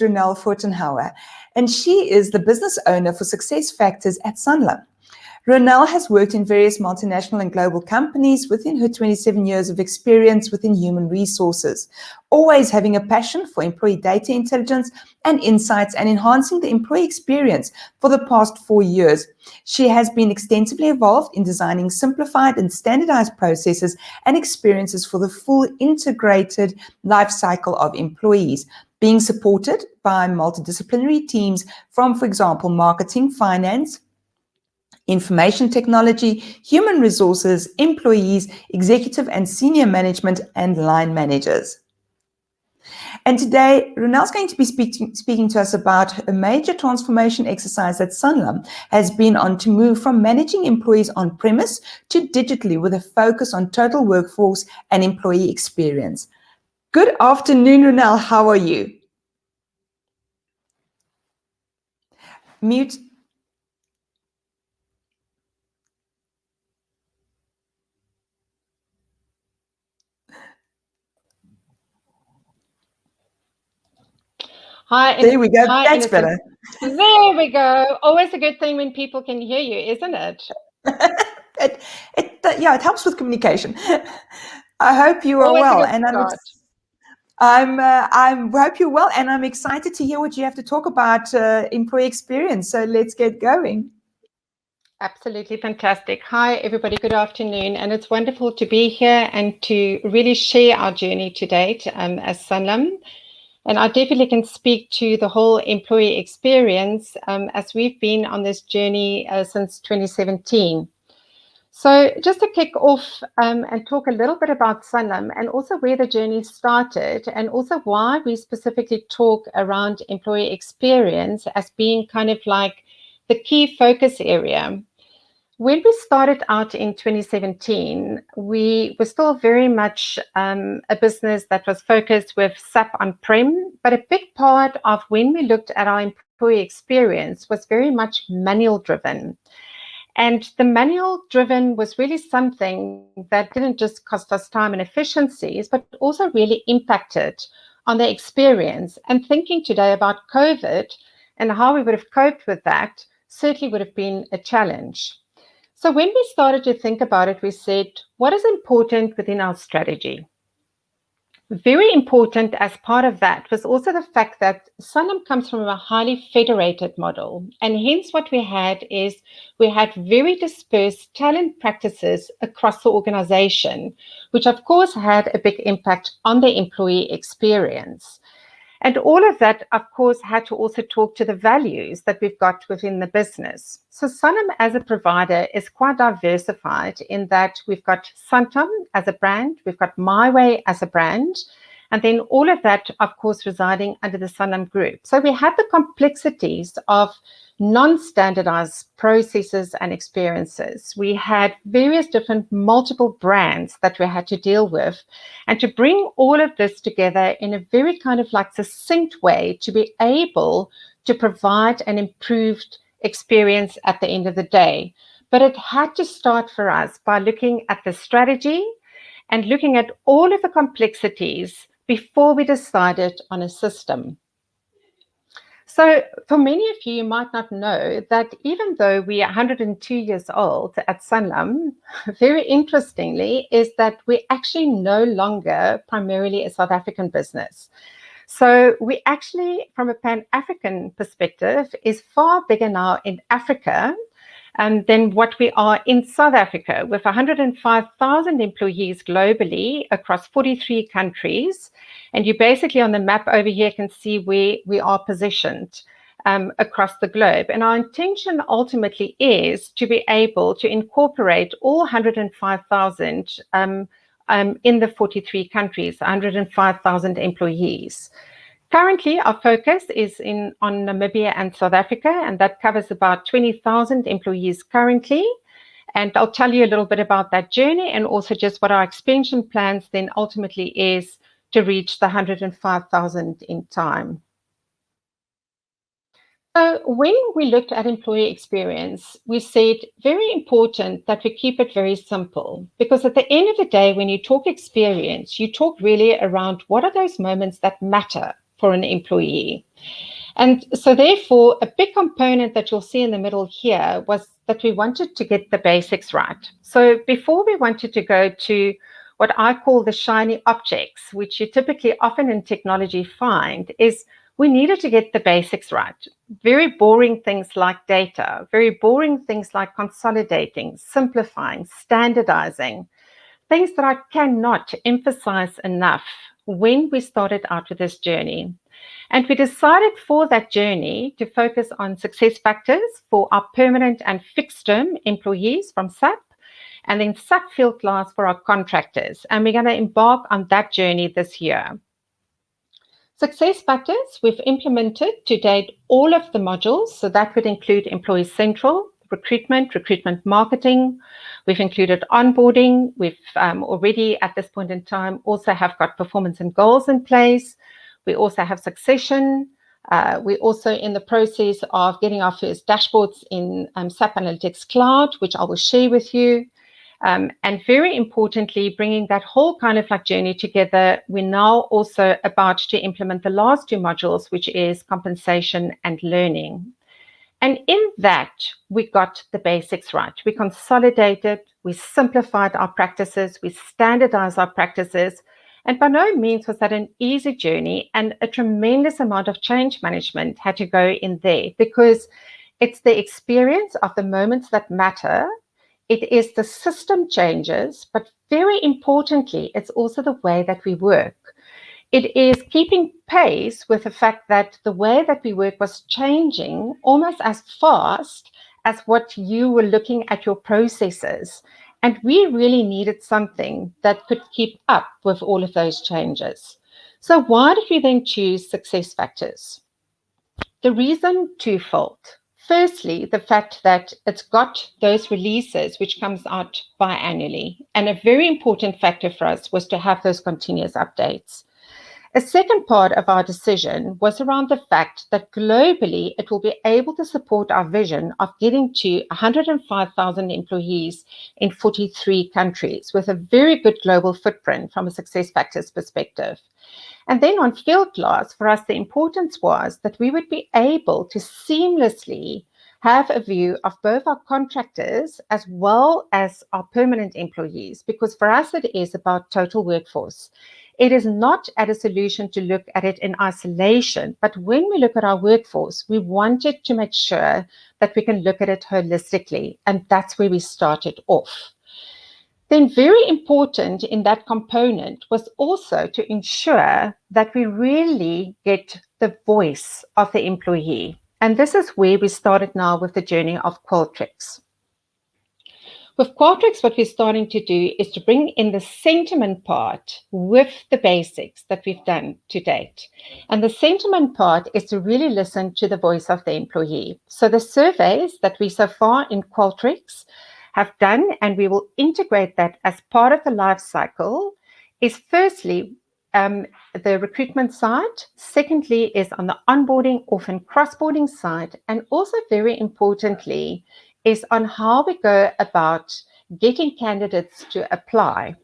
Ronel Pfotenhauer, and she is the business owner for Success Factors at Sanlam. Ronel has worked in various multinational and global companies within her 27 years of experience within human resources, always having a passion for employee data intelligence and insights and enhancing the employee experience for the past 4 years. She has been extensively involved in designing simplified and standardized processes and experiences for the full integrated life cycle of employees, being supported by multidisciplinary teams from, for example, marketing, finance, information technology, human resources, employees, executive and senior management, and line managers. And today, Ronel's going to be speaking to us about a major transformation exercise that Sanlam has been on to move from managing employees on-premise to digitally with a focus on total workforce and employee experience. Good afternoon, Ronel. How are you? Mute. Hi. There we go. Hi, That's better. There we go. Always a good thing when people can hear you, isn't it? It helps with communication. I hope you are Always well, a good and start. I hope you're well, and I'm excited to hear what you have to talk about employee experience. So let's get going. Absolutely fantastic. Hi, everybody. Good afternoon. And it's wonderful to be here and to really share our journey to date as Sanlam. And I definitely can speak to the whole employee experience as we've been on this journey since 2017. So just to kick off and talk a little bit about Sanlam and also where the journey started and also why we specifically talk around employee experience as being kind of like the key focus area. When we started out in 2017, we were still very much a business that was focused with SAP on-prem, but a big part of when we looked at our employee experience was very much manual driven. And the manual driven was really something that didn't just cost us time and efficiencies, but also really impacted on the experience. And thinking today about COVID and how we would have coped with that certainly would have been a challenge. So when we started to think about it, we said, what is important within our strategy? Very important as part of that was also the fact that Sanlam comes from a highly federated model. And hence what we had is we had very dispersed talent practices across the organization, which of course had a big impact on the employee experience. And all of that, of course, had to also talk to the values that we've got within the business. So Sanlam as a provider is quite diversified in that we've got Santam as a brand, we've got My Way as a brand, and then all of that, of course, residing under the Sanlam Group. So we had the complexities of non-standardized processes and experiences. We had various different multiple brands that we had to deal with, and to bring all of this together in a very kind of like succinct way to be able to provide an improved experience at the end of the day. But it had to start for us by looking at the strategy and looking at all of the complexities before we decided on a system. So for many of you might not know that even though we are 102 years old at Sanlam, very interestingly, is that we're actually no longer primarily a South African business. So we actually, from a Pan-African perspective, is far bigger now in Africa than what we are in South Africa, with 105,000 employees globally across 43 countries. And you basically on the map over here can see where we are positioned across the globe. And our intention ultimately is to be able to incorporate all 105,000 in the 43 countries, 105,000 employees. Currently, our focus is on Namibia and South Africa, and that covers about 20,000 employees currently. And I'll tell you a little bit about that journey and also just what our expansion plans then ultimately is to reach the 105,000 in time. So when we looked at employee experience, we said very important that we keep it very simple, because at the end of the day, when you talk experience, you talk really around what are those moments that matter. for an employee. And so therefore, a big component that you'll see in the middle here was that we wanted to get the basics right. So before we wanted to go to what I call the shiny objects, which you typically often in technology find, is we needed to get the basics right. Very boring things like data, very boring things like consolidating, simplifying, standardizing, things that I cannot emphasize enough when we started out with this journey. And we decided for that journey to focus on success factors for our permanent and fixed term employees from SAP, and then SAP Field Glass for our contractors. And we're going to embark on that journey this year. Success factors, we've implemented to date all of the modules. So that would include Employee Central, recruitment marketing. We've included onboarding. We've already at this point in time also have got performance and goals in place. We also have succession. We're also in the process of getting our first dashboards in SAP Analytics Cloud, which I will share with you. And very importantly, bringing that whole kind of like journey together, we're now also about to implement the last two modules, which is compensation and learning. And in that, we got the basics right. We consolidated, we simplified our practices, we standardized our practices. And by no means was that an easy journey, and a tremendous amount of change management had to go in there, because it's the experience of the moments that matter. It is the system changes, but very importantly, it's also the way that we work. It is keeping pace with the fact that the way that we work was changing almost as fast as what you were looking at your processes. And we really needed something that could keep up with all of those changes. So why did we then choose success factors? The reason twofold. Firstly, the fact that it's got those releases which comes out biannually. And a very important factor for us was to have those continuous updates. A second part of our decision was around the fact that globally it will be able to support our vision of getting to 105,000 employees in 43 countries with a very good global footprint from a success factors perspective. And then on Field Glass, for us, the importance was that we would be able to seamlessly have a view of both our contractors as well as our permanent employees, because for us, it is about total workforce. It is not at a solution to look at it in isolation, but when we look at our workforce, we wanted to make sure that we can look at it holistically, and that's where we started off. Then very important in that component was also to ensure that we really get the voice of the employee. And this is where we started now with the journey of Qualtrics. With Qualtrics, what we're starting to do is to bring in the sentiment part with the basics that we've done to date. And the sentiment part is to really listen to the voice of the employee. So the surveys that we so far in Qualtrics have done, and we will integrate that as part of the life cycle, is firstly the recruitment side. Secondly is on the onboarding, often cross-boarding side, and also very importantly is on how we go about getting candidates to apply.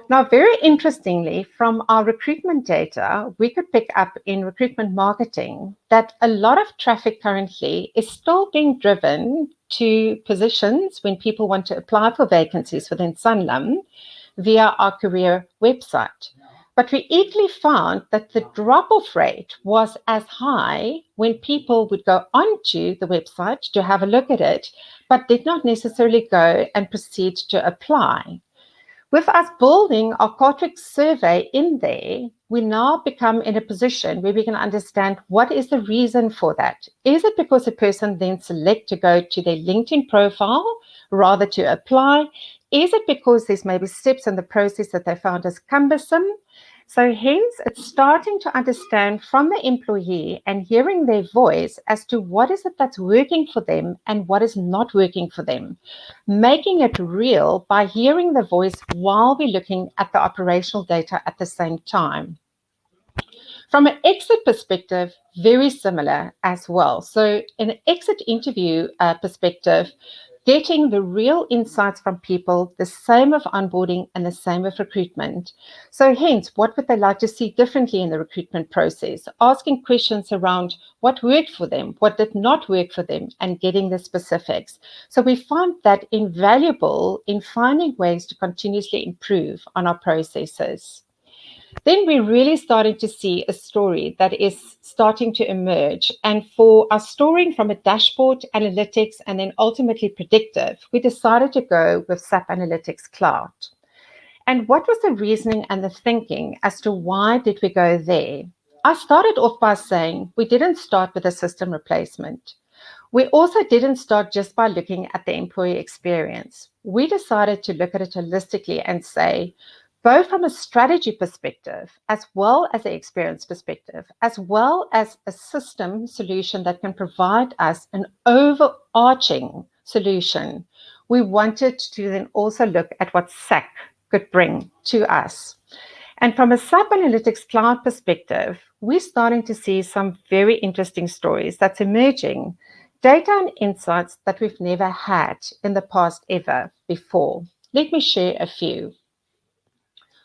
Now, very interestingly, from our recruitment data, we could pick up in recruitment marketing that a lot of traffic currently is still being driven to positions when people want to apply for vacancies within Sanlam via our career website. But we equally found that the drop-off rate was as high when people would go onto the website to have a look at it, but did not necessarily go and proceed to apply. With us building our Qualtrics survey in there, we now become in a position where we can understand what is the reason for that. Is it because a person then select to go to their LinkedIn profile rather to apply? Is it because there's maybe steps in the process that they found as cumbersome? So hence, it's starting to understand from the employee and hearing their voice as to what is it that's working for them and what is not working for them. Making it real by hearing the voice while we're looking at the operational data at the same time. From an exit perspective, very similar as well. So in an exit interview perspective, getting the real insights from people, the same of onboarding and the same of recruitment. So hence, what would they like to see differently in the recruitment process? Asking questions around what worked for them, what did not work for them, and getting the specifics. So we found that invaluable in finding ways to continuously improve on our processes. Then we're really starting to see a story that is starting to emerge. And for our storing from a dashboard, analytics, and then ultimately predictive, we decided to go with SAP Analytics Cloud. And what was the reasoning and the thinking as to why did we go there? I started off by saying we didn't start with a system replacement. We also didn't start just by looking at the employee experience. We decided to look at it holistically and say, both from a strategy perspective, as well as an experience perspective, as well as a system solution that can provide us an overarching solution, we wanted to then also look at what SAC could bring to us. And from a SAP Analytics Cloud perspective, we're starting to see some very interesting stories that's emerging, data and insights that we've never had in the past ever before. Let me share a few.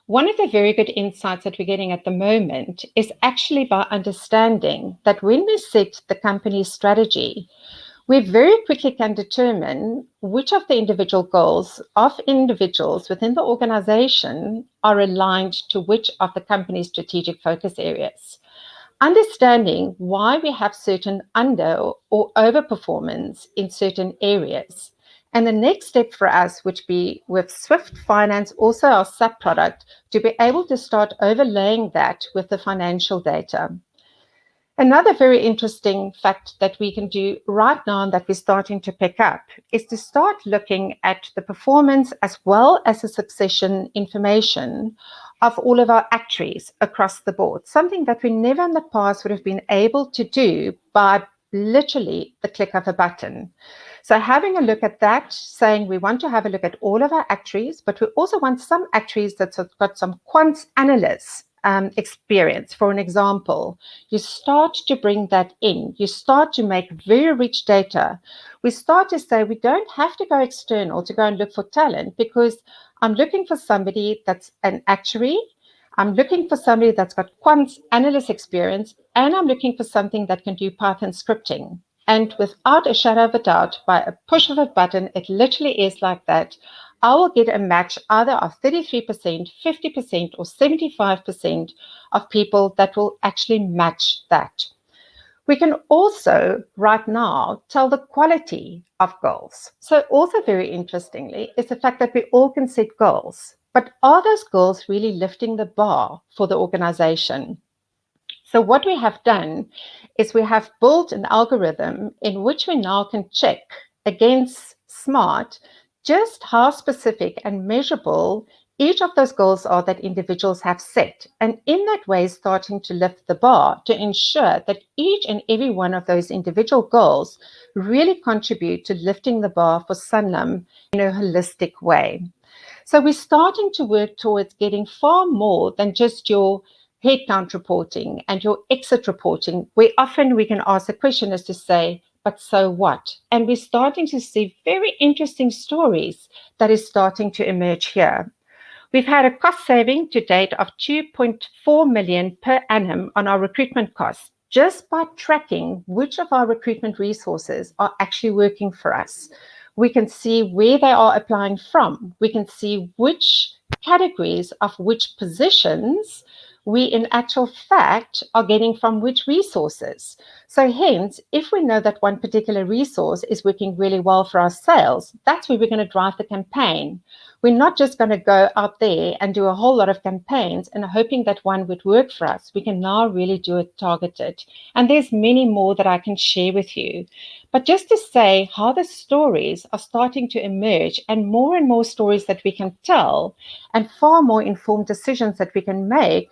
One of the very good insights that we're getting at the moment is actually by understanding that when we set the company's strategy, we very quickly can determine which of the individual goals of individuals within the organization are aligned to which of the company's strategic focus areas. Understanding why we have certain under or overperformance in certain areas. And the next step for us would be with Swift Finance, also our SAP product, to be able to start overlaying that with the financial data. Another very interesting fact that we can do right now and that we're starting to pick up is to start looking at the performance as well as the succession information of all of our actuaries across the board, something that we never in the past would have been able to do by literally the click of a button. So having a look at that, saying we want to have a look at all of our actuaries, but we also want some actuaries that's got some quant analysts experience. For an example, you start to bring that in. You start to make very rich data. We start to say we don't have to go external to go and look for talent because I'm looking for somebody that's an actuary. I'm looking for somebody that's got quant analyst experience, and I'm looking for something that can do Python scripting. And without a shadow of a doubt, by a push of a button, it literally is like that. I will get a match either of 33%, 50%, or 75% of people that will actually match that. We can also, right now, tell the quality of goals. So also very interestingly is the fact that we all can set goals. But are those goals really lifting the bar for the organization? So what we have done is we have built an algorithm in which we now can check against SMART just how specific and measurable each of those goals are that individuals have set. And in that way, starting to lift the bar to ensure that each and every one of those individual goals really contribute to lifting the bar for Sanlam in a holistic way. So we're starting to work towards getting far more than just your headcount reporting and your exit reporting, where often we can ask the question as to say, but so what? And we're starting to see very interesting stories that is starting to emerge here. We've had a cost saving to date of 2.4 million per annum on our recruitment costs, just by tracking which of our recruitment resources are actually working for us. We can see where they are applying from. We can see which categories of which positions we in actual fact are getting from which resources. So hence, if we know that one particular resource is working really well for our sales, that's where we're going to drive the campaign. We're not just going to go out there and do a whole lot of campaigns and hoping that one would work for us. We can now really do it targeted. And there's many more that I can share with you. But just to say how the stories are starting to emerge and more stories that we can tell and far more informed decisions that we can make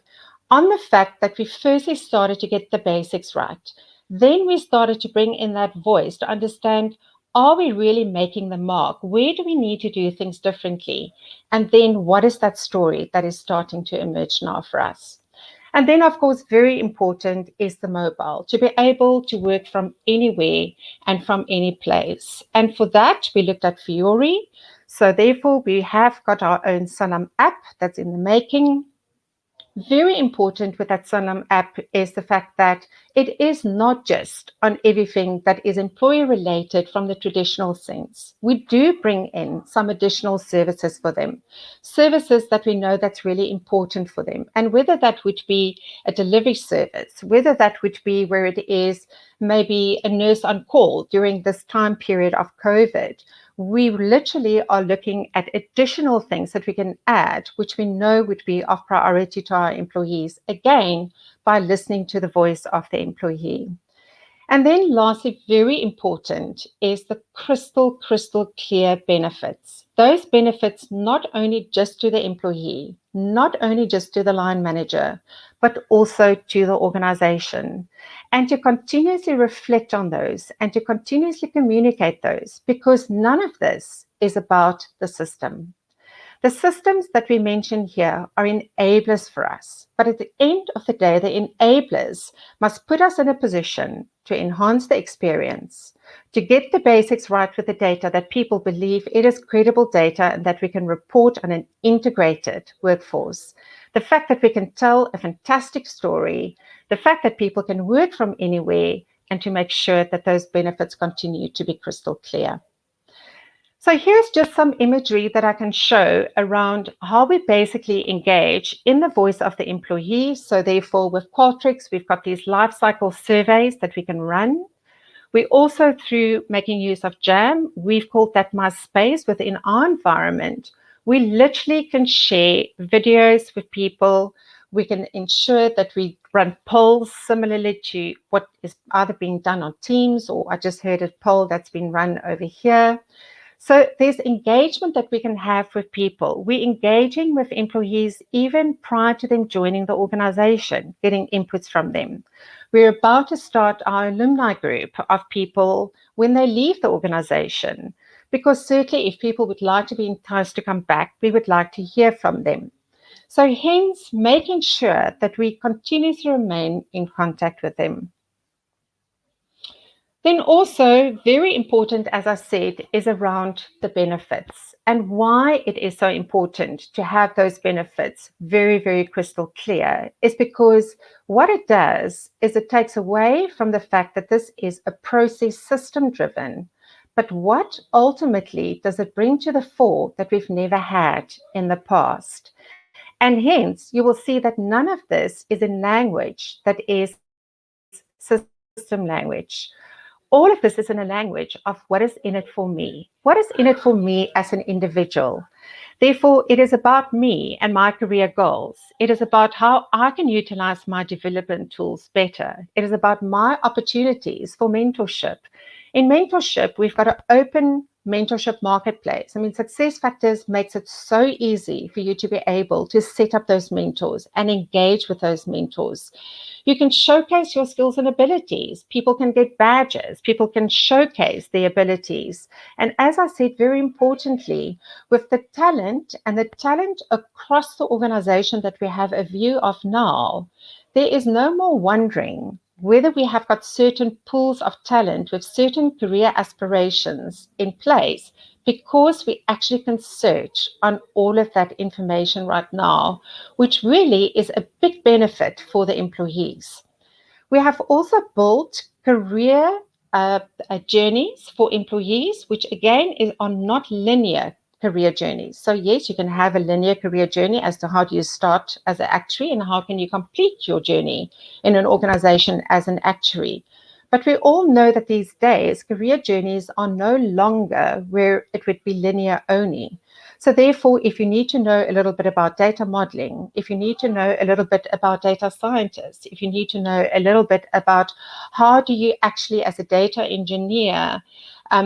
on the fact that we firstly started to get the basics right. Then we started to bring in that voice to understand, are we really making the mark? Where do we need to do things differently? And then what is that story that is starting to emerge now for us? And then, of course, very important is the mobile, to be able to work from anywhere and from any place. And for that, we looked at Fiori. So therefore, we have got our own Sanlam app that's in the making. Very important with that Sanlam app is the fact that it is not just on everything that is employee related from the traditional sense. We do bring in some additional services for them, services that we know that's really important for them. And whether that would be a delivery service, whether that would be where it is maybe a nurse on call during this time period of COVID, we literally are looking at additional things that we can add, which we know would be of priority to our employees, again, by listening to the voice of the employee. And then lastly, very important, is the crystal clear benefits. Those benefits not only just to the employee, not only just to the line manager, but also to the organization. And to continuously reflect on those and to continuously communicate those, because none of this is about the system. The systems that we mention here are enablers for us, but at the end of the day, the enablers must put us in a position to enhance the experience, to get the basics right with the data, that people believe it is credible data and that we can report on an integrated workforce. The fact that we can tell a fantastic story, the fact that people can work from anywhere, and to make sure that those benefits continue to be crystal clear. So here's just some imagery that I can show around how we basically engage in the voice of the employee. So therefore, with Qualtrics, we've got these life cycle surveys that we can run. We also, through making use of Jam, we've called that My Space within our environment. We literally can share videos with people. We can ensure that we run polls similarly to what is either being done on Teams, or I just heard a poll that's been run over here. So there's engagement that we can have with people. We're engaging with employees even prior to them joining the organization, getting inputs from them. We're about to start our alumni group of people when they leave the organization, because certainly if people would like to be enticed to come back, we would like to hear from them. So hence, making sure that we continue to remain in contact with them. Then also, very important, as I said, is around the benefits, and why it is so important to have those benefits very, very crystal clear is because what it does is it takes away from the fact that this is a process system driven, but what ultimately does it bring to the fore that we've never had in the past? And hence, you will see that none of this is in language that is system language. All of this is in a language of what is in it for me. What is in it for me as an individual? Therefore, it is about me and my career goals. It is about how I can utilize my development tools better. It is about my opportunities for mentorship. In mentorship, we've got an open mentorship marketplace. I mean, SuccessFactors makes it so easy for you to be able to set up those mentors and engage with those mentors. You can showcase your skills and abilities. People can get badges. People can showcase their abilities. And as I said, very importantly, with the talent and the talent across the organization that we have a view of now, there is no more wondering whether we have got certain pools of talent with certain career aspirations in place, because we actually can search on all of that information right now, which really is a big benefit for the employees. We have also built career journeys for employees, which again are not linear career journeys. So yes, you can have a linear career journey as to how do you start as an actuary and how can you complete your journey in an organization as an actuary. But we all know that these days, career journeys are no longer where it would be linear only. So therefore, if you need to know a little bit about data modeling, if you need to know a little bit about data scientists, if you need to know a little bit about how do you actually, as a data engineer,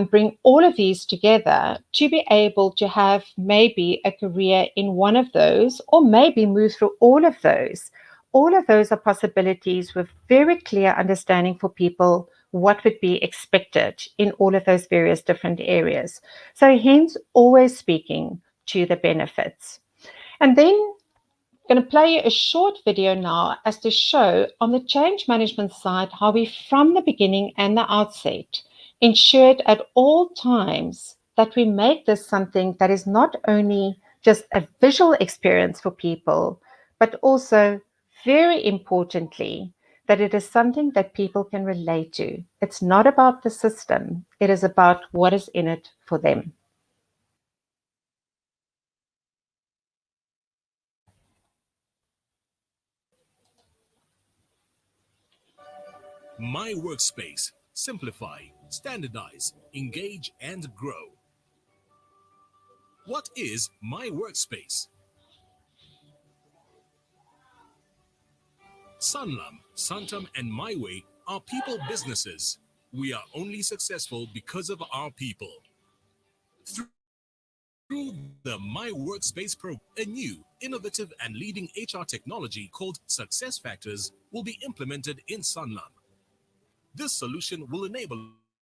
bring all of these together to be able to have maybe a career in one of those, or maybe move through all of those. All of those are possibilities with very clear understanding for people what would be expected in all of those various different areas. So hence, always speaking to the benefits. And then going to play you a short video now as to show on the change management side how we, from the beginning and the outset, ensured at all times that we make this something that is not only just a visual experience for people, but also, very importantly, that it is something that people can relate to. It's not about the system, it is about what is in it for them. My workspace. Simplify, standardize, engage, and grow. What is my workspace? Sanlam, Santam, and My Way are people businesses. We are only successful because of our people. Through the My Workspace program, a new, innovative, and leading HR technology called SuccessFactors will be implemented in Sanlam. This solution will enable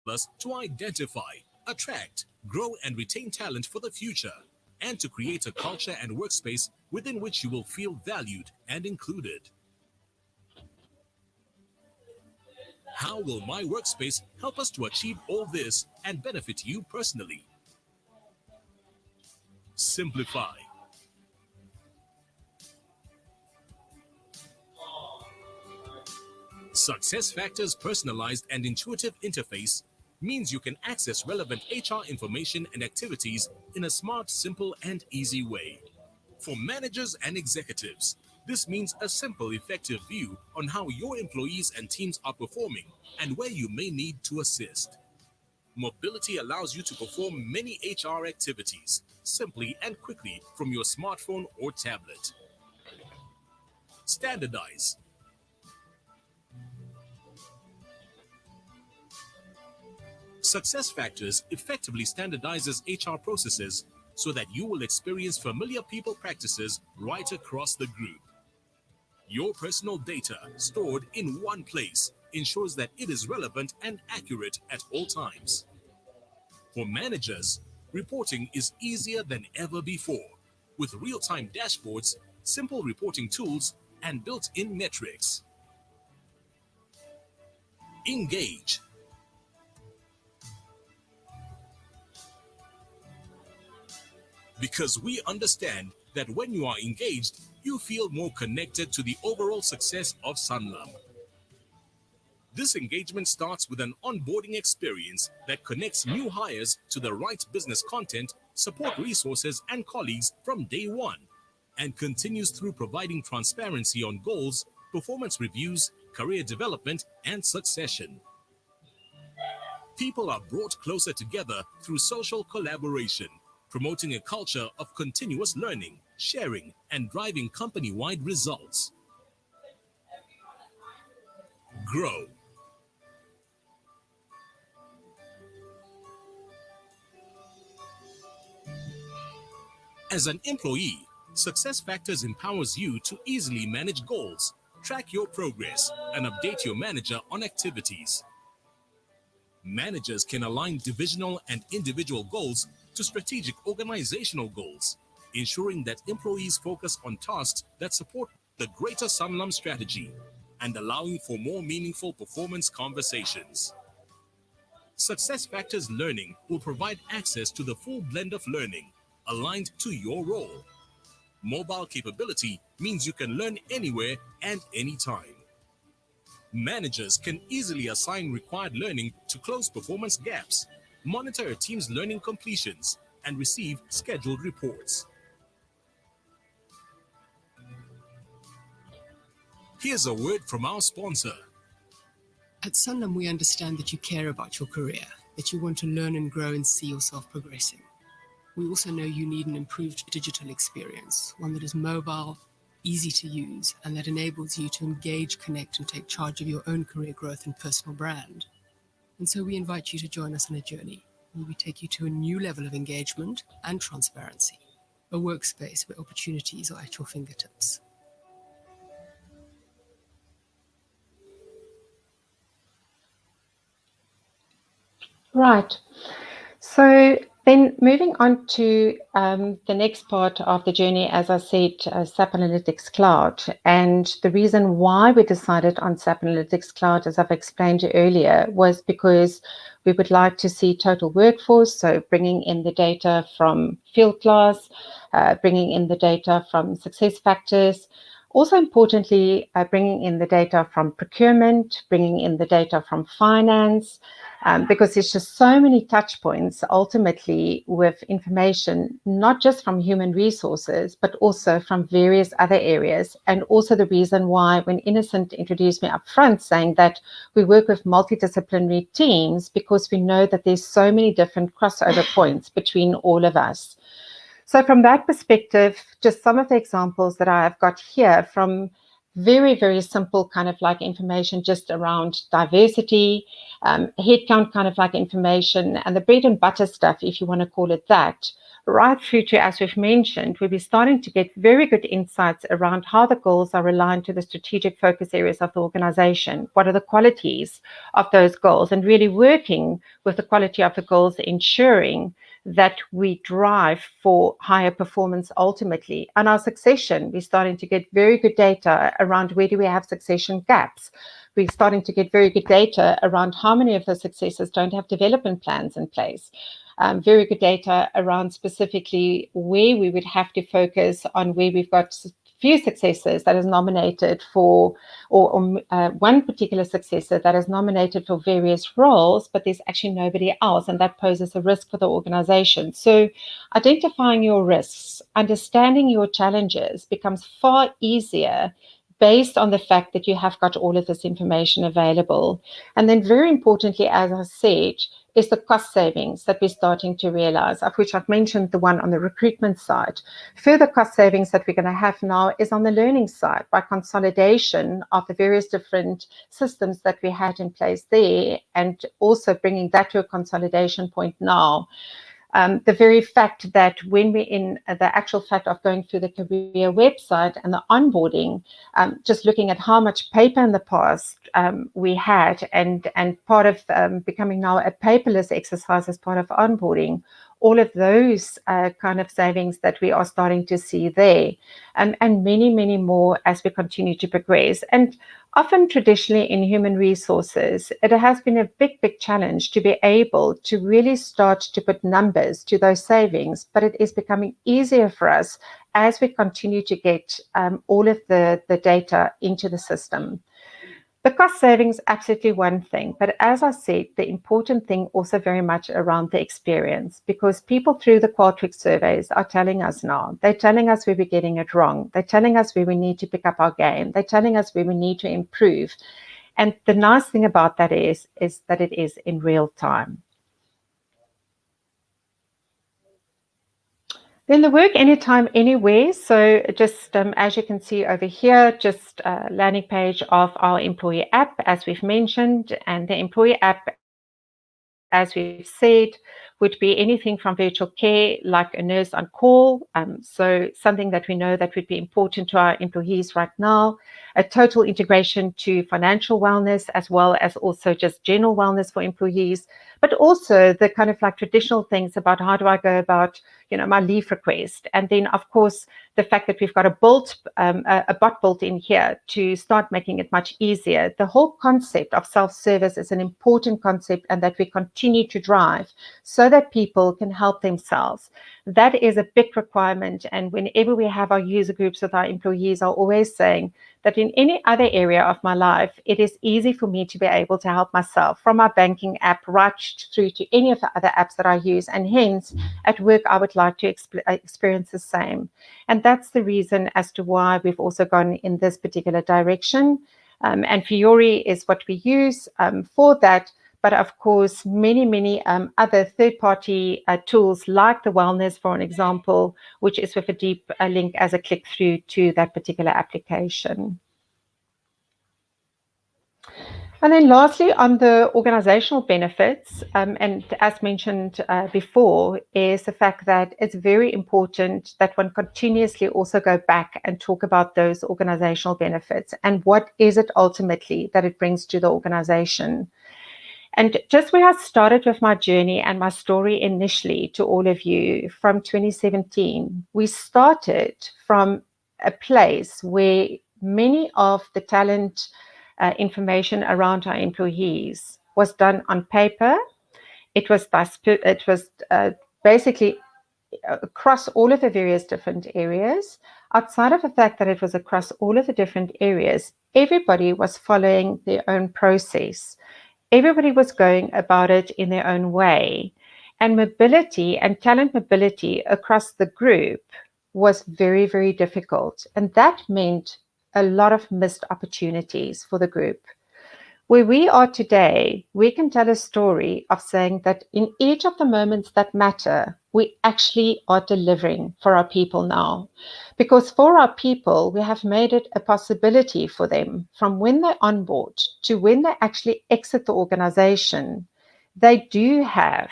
us to identify, attract, grow, and retain talent for the future, and to create a culture and workspace within which you will feel valued and included. How will My Workspace help us to achieve all this and benefit you personally? Simplify. SuccessFactors' personalized and intuitive interface means you can access relevant HR information and activities in a smart, simple, and easy way. For managers and executives, this means a simple, effective view on how your employees and teams are performing and where you may need to assist. Mobility allows you to perform many HR activities simply and quickly from your smartphone or tablet. Standardize. SuccessFactors effectively standardizes HR processes so that you will experience familiar people practices right across the group. Your personal data stored in one place ensures that it is relevant and accurate at all times. For managers, reporting is easier than ever before with real-time dashboards, simple reporting tools, and built-in metrics. Engage. Because we understand that when you are engaged, you feel more connected to the overall success of Sanlam. This engagement starts with an onboarding experience that connects new hires to the right business content, support resources, and colleagues from day one, and continues through providing transparency on goals, performance reviews, career development, and succession. People are brought closer together through social collaboration, promoting a culture of continuous learning, sharing, and driving company-wide results. Grow. As an employee, SuccessFactors empowers you to easily manage goals, track your progress, and update your manager on activities. Managers can align divisional and individual goals to strategic organizational goals, ensuring that employees focus on tasks that support the greater Sanlam strategy and allowing for more meaningful performance conversations. SuccessFactors Learning will provide access to the full blend of learning aligned to your role. Mobile capability means you can learn anywhere and anytime. Managers can easily assign required learning to close performance gaps, monitor a team's learning completions, and receive scheduled reports. Here's a word from our sponsor. At Sanlam, we understand that you care about your career, that you want to learn and grow and see yourself progressing. We also know you need an improved digital experience, one that is mobile, easy to use, and that enables you to engage, connect, and take charge of your own career growth and personal brand. And so we invite you to join us on a journey where we take you to a new level of engagement and transparency, a workspace where opportunities are at your fingertips. Right. So Then moving on to the next part of the journey, as I said, SAP Analytics Cloud. And the reason why we decided on SAP Analytics Cloud, as I've explained earlier, was because we would like to see total workforce, so bringing in the data from field class, bringing in the data from success factors, also importantly, bringing in the data from procurement, bringing in the data from finance, because there's just so many touch points ultimately with information, not just from human resources, but also from various other areas. And also the reason why when Innocent introduced me up front saying that we work with multidisciplinary teams, because we know that there's so many different crossover points between all of us. So from that perspective, just some of the examples that I have got here from very, very simple kind of like information just around diversity, headcount kind of like information, and the bread and butter stuff, if you want to call it that, right through to, as we've mentioned, we'll be starting to get very good insights around how the goals are aligned to the strategic focus areas of the organization. What are the qualities of those goals, and really working with the quality of the goals, ensuring that we drive for higher performance ultimately. And our succession, we're starting to get very good data around where do we have succession gaps. We're starting to get very good data around how many of the successors don't have development plans in place. Very good data around specifically where we would have to focus on where we've got few successors that is nominated for, or one particular successor that is nominated for various roles, but there's actually nobody else, and that poses a risk for the organization. So identifying your risks, understanding your challenges becomes far easier based on the fact that you have got all of this information available. And then very importantly, as I said, is the cost savings that we're starting to realize, of which I've mentioned the one on the recruitment side. Further cost savings that we're going to have now is on the learning side by consolidation of the various different systems that we had in place there, and also bringing that to a consolidation point now. The very fact that when we're in the actual fact of going through the career website and the onboarding, just looking at how much paper in the past we had, and part of becoming now a paperless exercise as part of onboarding, all of those kind of savings that we are starting to see there, and many, many more as we continue to progress. And often traditionally in human resources, it has been a big, big challenge to be able to really start to put numbers to those savings, but it is becoming easier for us as we continue to get all of the data into the system. The cost savings, absolutely one thing. But as I said, the important thing also very much around the experience, because people through the Qualtrics surveys are telling us now, they're telling us where we're getting it wrong. They're telling us where we need to pick up our game. They're telling us where we need to improve. And the nice thing about that is that it is in real time. Then the work anytime, anywhere. So just as you can see over here, just a landing page of our employee app, as we've mentioned. And the employee app, as we've said, would be anything from virtual care, like a nurse on call. So something that we know that would be important to our employees right now. A total integration to financial wellness, as well as also just general wellness for employees, but also the kind of like traditional things about how do I go about, my leave request. And then, of course, the fact that we've got a bot built in here to start making it much easier. The whole concept of self-service is an important concept, and that we continue to drive so that people can help themselves. That is a big requirement. And whenever we have our user groups with our employees, are always saying that in any other area of my life, it is easy for me to be able to help myself, from my banking app right through to any of the other apps that I use. And hence, at work, I would like to experience the same. And that's the reason as to why we've also gone in this particular direction. And Fiori is what we use for that. But of course, many, many other third-party tools, like the Wellness, for an example, which is with a deep link as a click through to that particular application. And then lastly, on the organizational benefits, and as mentioned before, is the fact that it's very important that one continuously also go back and talk about those organizational benefits and what is it ultimately that it brings to the organization. And just where I started with my journey and my story initially to all of you from 2017, we started from a place where many of the talent information around our employees was done on paper. It was basically across all of the various different areas. Outside of the fact that it was across all of the different areas, everybody was following their own process. Everybody was going about it in their own way. And mobility and talent mobility across the group was very, very difficult. And that meant a lot of missed opportunities for the group. Where we are today, we can tell a story of saying that in each of the moments that matter, we actually are delivering for our people now. Because for our people, we have made it a possibility for them from when they onboard to when they actually exit the organization. They do have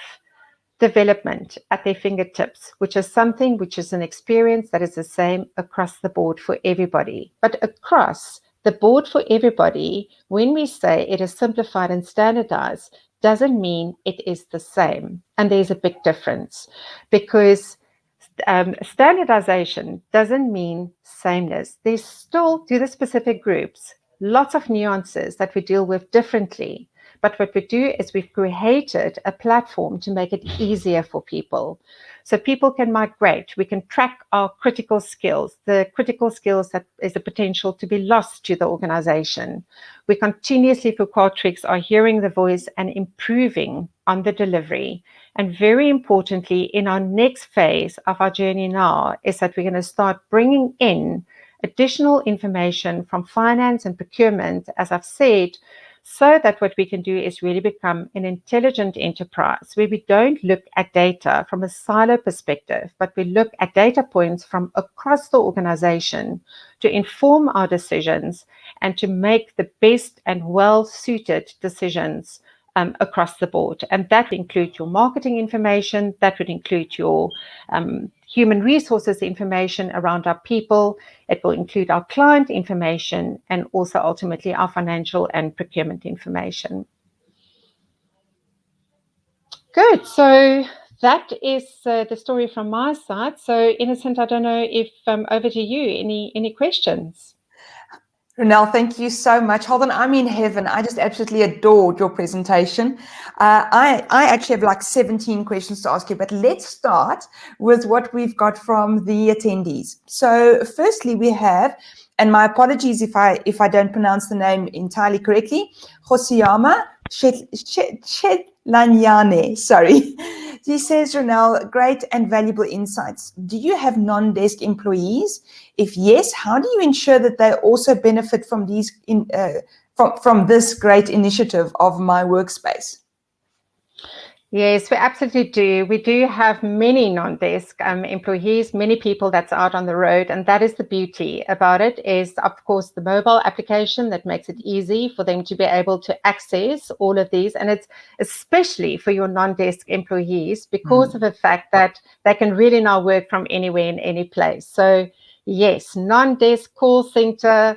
development at their fingertips, which is something which is an experience that is the same across the board for everybody. But across the board for everybody, when we say it is simplified and standardized, doesn't mean it is the same. And there's a big difference, because standardization doesn't mean sameness. There's still, to the specific groups, lots of nuances that we deal with differently. But what we do is we've created a platform to make it easier for people. So people can migrate. We can track our critical skills, the critical skills that is the potential to be lost to the organization. We continuously, for Qualtrics, are hearing the voice and improving on the delivery. And very importantly, in our next phase of our journey now is that we're going to start bringing in additional information from finance and procurement, as I've said, so that what we can do is really become an intelligent enterprise where we don't look at data from a silo perspective, but we look at data points from across the organization to inform our decisions and to make the best and well-suited decisions across the board. And that would include your marketing information, that would include your human resources information around our people, it will include our client information, and also ultimately our financial and procurement information. Good, so that is the story from my side. So Innocent, I don't know if over to you, any questions? Ronel, thank you so much. Hold on, I'm in heaven. I just absolutely adored your presentation. I actually have like 17 questions to ask you, but let's start with what we've got from the attendees. So firstly, we have, and my apologies if I don't pronounce the name entirely correctly, Josiyama Lanyane, sorry. He says, Ronel, great and valuable insights. Do you have non-desk employees? If yes, how do you ensure that they also benefit from these from this great initiative of My Workspace? Yes, we absolutely do. We do have many non-desk employees, many people that's out on the road, and that is the beauty about it is, of course, the mobile application that makes it easy for them to be able to access all of these, and it's especially for your non-desk employees because of the fact that they can really now work from anywhere in any place. So yes, non-desk call center,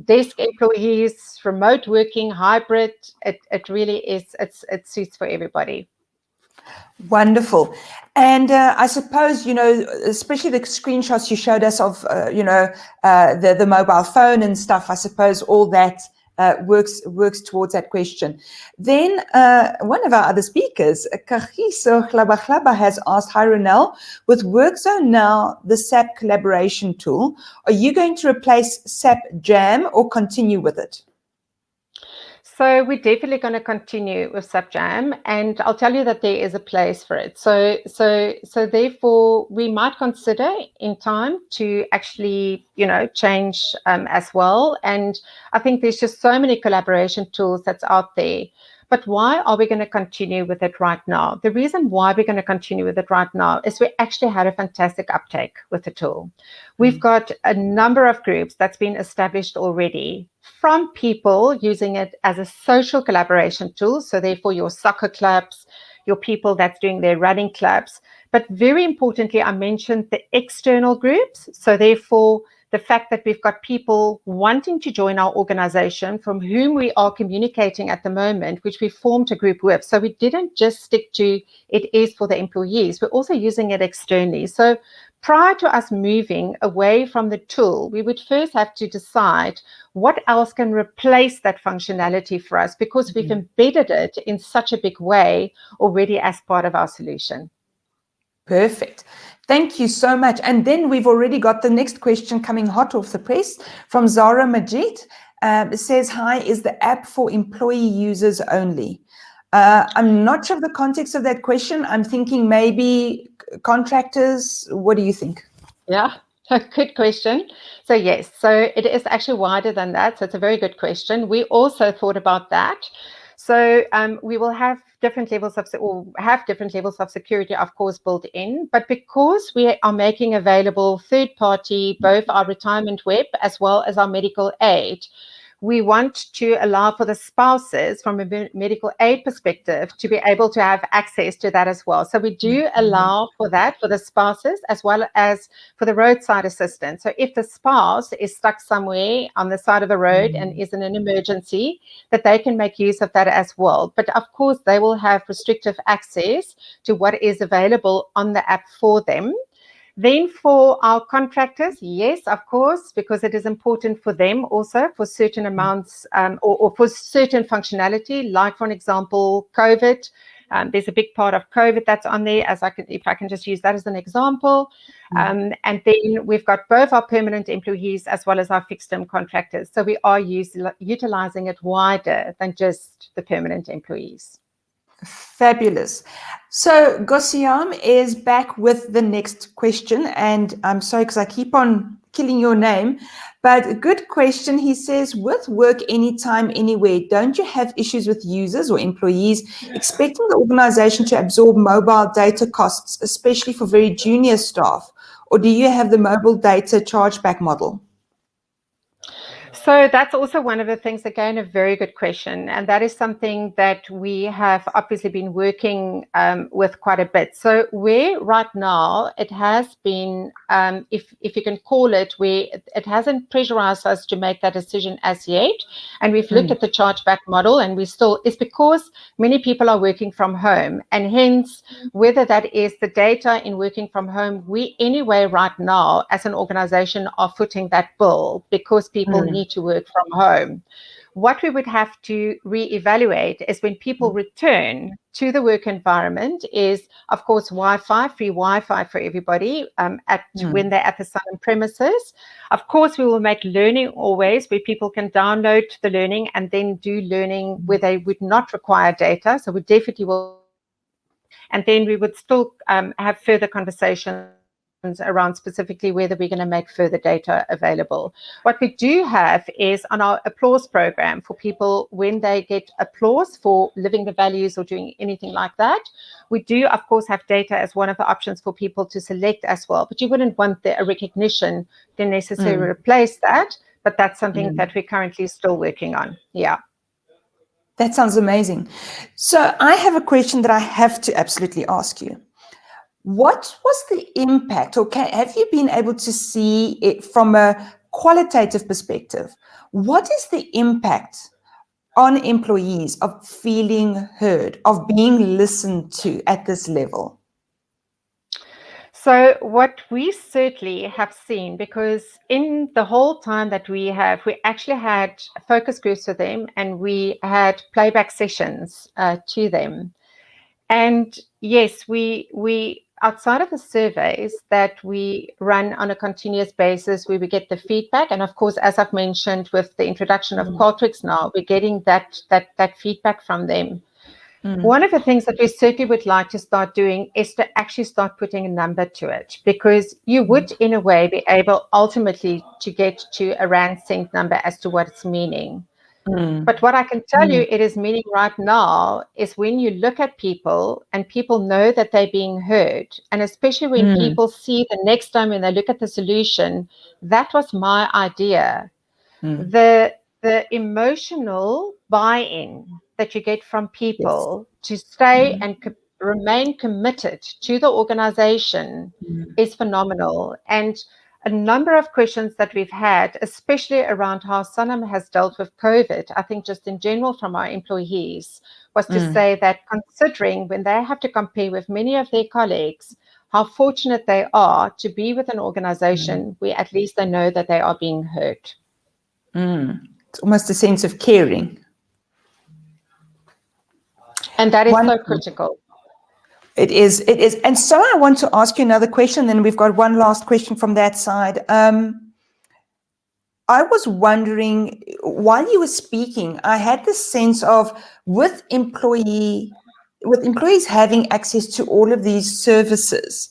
desk employees, remote working, hybrid, it really is, it suits for everybody. Wonderful. And I suppose, you know, especially the screenshots you showed us of, the mobile phone and stuff, I suppose all that works towards that question. Then one of our other speakers, Kagiso Glabaghlaba, has asked, hi Ronel, with WorkZone now, the SAP collaboration tool, are you going to replace SAP Jam or continue with it? So we're definitely going to continue with SAP Jam, and I'll tell you that there is a place for it. So therefore, we might consider in time to actually, change as well. And I think there's just so many collaboration tools that's out there. But why are we going to continue with it right now? The reason why we're going to continue with it right now is we actually had a fantastic uptake with the tool. We've got a number of groups that's been established already, from people using it as a social collaboration tool. So therefore your soccer clubs, your people that's doing their running clubs. But very importantly, I mentioned the external groups. So therefore the fact that we've got people wanting to join our organization from whom we are communicating at the moment, which we formed a group with. So we didn't just stick to it is for the employees, we're also using it externally. So prior to us moving away from the tool, we would first have to decide what else can replace that functionality for us, because we've embedded it in such a big way already as part of our solution. Perfect. Thank you so much. And then we've already got the next question coming hot off the press from Zara Majid. It says, hi, is the app for employee users only? I'm not sure of the context of that question. I'm thinking maybe contractors. What do you think? Yeah, good question. So yes, so it is actually wider than that. So it's a very good question. We also thought about that. So we will have different levels of security, of course, built in. But because we are making available third party, both our retirement web as well as our medical aid, we want to allow for the spouses from a medical aid perspective to be able to have access to that as well. So we do allow for that for the spouses as well as for the roadside assistance. So if the spouse is stuck somewhere on the side of the road and is in an emergency, that they can make use of that as well. But of course, they will have restrictive access to what is available on the app for them. Then for our contractors, yes, of course, because it is important for them also for certain amounts or for certain functionality, like, for an example, COVID. There's a big part of COVID that's on there, if I can just use that as an example. And then we've got both our permanent employees as well as our fixed-term contractors. So we are utilizing it wider than just the permanent employees. Fabulous. So Gosiam is back with the next question, and I'm sorry because I keep on killing your name, but a good question. He says, with work anytime, anywhere, don't you have issues with users or employees expecting the organization to absorb mobile data costs, especially for very junior staff? Or do you have the mobile data chargeback model? So that's also one of the things, again, a very good question. And that is something that we have obviously been working with quite a bit. So where right now it has been, if you can call it, where it hasn't pressurized us to make that decision as yet. And we've looked at the chargeback model, and it's because many people are working from home. And hence, whether that is the data in working from home, we anyway right now as an organization are footing that bill because people need to work from home. What we would have to reevaluate is when people return to the work environment is, of course, free Wi-Fi for everybody when they're at the Sanlam premises. Of course, we will make learning always where people can download the learning and then do learning where they would not require data. So we definitely will. And then we would still have further conversations around specifically whether we're going to make further data available. What we do have is on our applause program for people when they get applause for living the values or doing anything like that. We do, of course, have data as one of the options for people to select as well. But you wouldn't want a recognition to necessarily replace that. But that's something that we're currently still working on. Yeah. That sounds amazing. So I have a question that I have to absolutely ask you. What was the impact, or have you been able to see it from a qualitative perspective? What is the impact on employees of feeling heard, of being listened to at this level? So what we certainly have seen, because in the whole time that we actually had focus groups with them and we had playback sessions to them. And yes, we outside of the surveys that we run on a continuous basis, where we get the feedback. And of course, as I've mentioned, with the introduction of Qualtrics now, we're getting that feedback from them. One of the things that we certainly would like to start doing is to actually start putting a number to it, because you would, in a way, be able ultimately to get to a rand cent number as to what it's meaning. But what I can tell you it is meaning right now is when you look at people and people know that they're being heard, and especially when people see the next time when they look at the solution, that was my idea. The emotional buy-in that you get from people to stay and remain committed to the organization is phenomenal. And a number of questions that we've had, especially around how Sanlam has dealt with COVID, I think just in general from our employees, was to say that considering when they have to compare with many of their colleagues, how fortunate they are to be with an organization where at least they know that they are being heard. It's almost a sense of caring. And that is so critical. It is. And so I want to ask you another question, then we've got one last question from that side. I was wondering, while you were speaking, I had this sense of with employees having access to all of these services,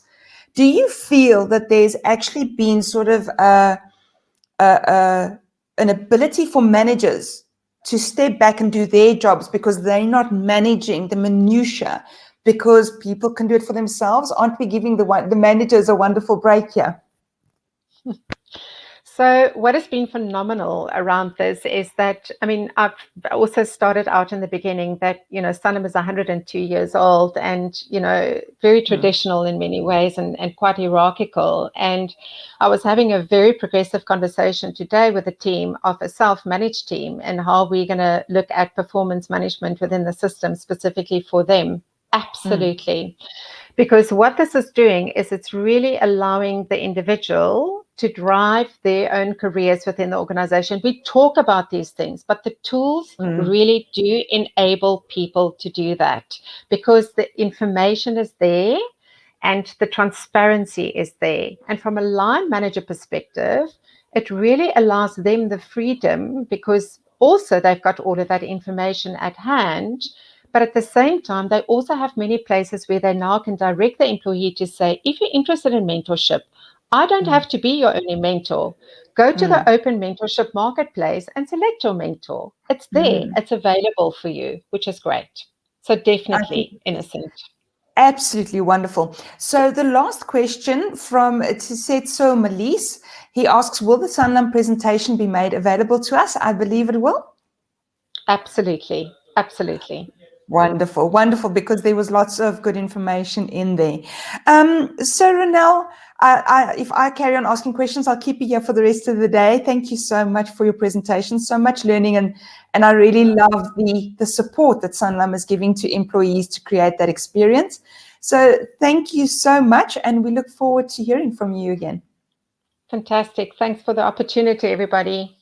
do you feel that there's actually been sort of an ability for managers to step back and do their jobs because they're not managing the minutiae, because people can do it for themselves? Aren't we giving the managers a wonderful break here? So what has been phenomenal around this is that, I mean, I've also started out in the beginning that, you know, Sanlam is 102 years old and, you know, very traditional in many ways and quite hierarchical. And I was having a very progressive conversation today with a team of a self-managed team and how we're going to look at performance management within the system specifically for them. Absolutely. Because what this is doing is it's really allowing the individual to drive their own careers within the organization. We talk about these things, but the tools really do enable people to do that because the information is there and the transparency is there. And from a line manager perspective, it really allows them the freedom because also they've got all of that information at hand. But at the same time, they also have many places where they now can direct the employee to say, if you're interested in mentorship, I don't have to be your only mentor. Go to the open mentorship marketplace and select your mentor. It's there. It's available for you, which is great. So definitely innocent. Absolutely wonderful. So the last question from Tisetso Malise, he asks, will the Sanlam presentation be made available to us? I believe it will. Absolutely. Absolutely. Wonderful, wonderful, because there was lots of good information in there. So Ronel, if I carry on asking questions, I'll keep you here for the rest of the day. Thank you so much for your presentation, so much learning, and I really love the support that Sanlam is giving to employees to create that experience. So thank you so much, and we look forward to hearing from you again. Fantastic. Thanks for the opportunity, everybody.